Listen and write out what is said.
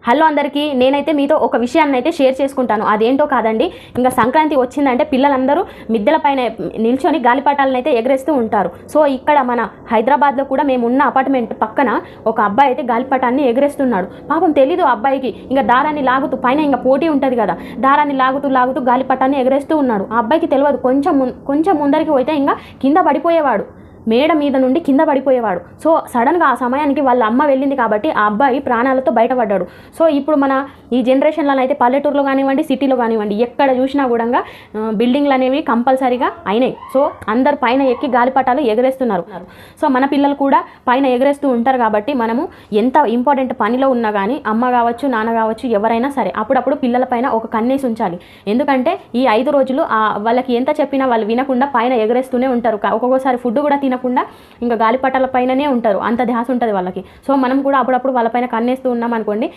Hello అందరికీ, నేనైతే మీతో ఒక విషయాన్ని అయితే షేర్ చేసుకుంటాను. అదేంటో కాదండి, ఇంకా సంక్రాంతి వచ్చిందంటే పిల్లలందరూ మిద్దెల పైన నిల్చొని గాలిపటాలను అయితే ఎగరేస్తూ ఉంటారు. సో ఇక్కడ మన హైదరాబాద్లో కూడా మేము ఉన్న అపార్ట్మెంట్ పక్కన ఒక అబ్బాయి అయితే గాలిపటాన్ని ఎగరేస్తున్నాడు. పాపం తెలీదు అబ్బాయికి, ఇంకా దారాన్ని లాగుతూ పైన ఇంకా పోటీ ఉంటుంది కదా, దారాన్ని లాగుతూ గాలిపటాన్ని ఎగరేస్తూ ఉన్నాడు. ఆ అబ్బాయికి తెలియదు, కొంచెం ముందరికి పోతే ఇంకా కింద పడిపోయేవాడు, మేడ మీద నుండి కింద పడిపోయేవాడు. సో సడన్గా ఆ సమయానికి వాళ్ళ అమ్మ వెళ్ళింది కాబట్టి ఆ అబ్బాయి ప్రాణాలతో బయటపడ్డాడు. సో ఇప్పుడు మన ఈ జనరేషన్లో అయితే పల్లెటూరులో కానివ్వండి, సిటీలో కానివ్వండి, ఎక్కడ చూసినా కూడా బిల్డింగ్లు అనేవి కంపల్సరీగా అయినాయి. సో అందరు పైన ఎక్కి గాలిపటాలు ఎగరేస్తున్నారు. సో మన పిల్లలు కూడా పైన ఎగరేస్తూ ఉంటారు కాబట్టి మనము ఎంత ఇంపార్టెంట్ పనిలో ఉన్నా కానీ అమ్మ కావచ్చు, నాన్న కావచ్చు, ఎవరైనా సరే అప్పుడప్పుడు పిల్లల పైన ఒక కన్నేసి ఉంచాలి. ఎందుకంటే ఈ 5 రోజులు వాళ్ళకి ఎంత చెప్పినా వాళ్ళు వినకుండా పైన ఎగరేస్తూనే ఉంటారు. ఒక్కొక్కసారి ఫుడ్ కూడా తినకుండా ఇంకా గాలిపటాల పైననే ఉంటారు, అంత ధ్యాస ఉంటుంది వాళ్ళకి. సో మనం కూడా అప్పుడప్పుడు వాళ్ళపైన కన్నేస్తూ ఉన్నాం అనుకోండి,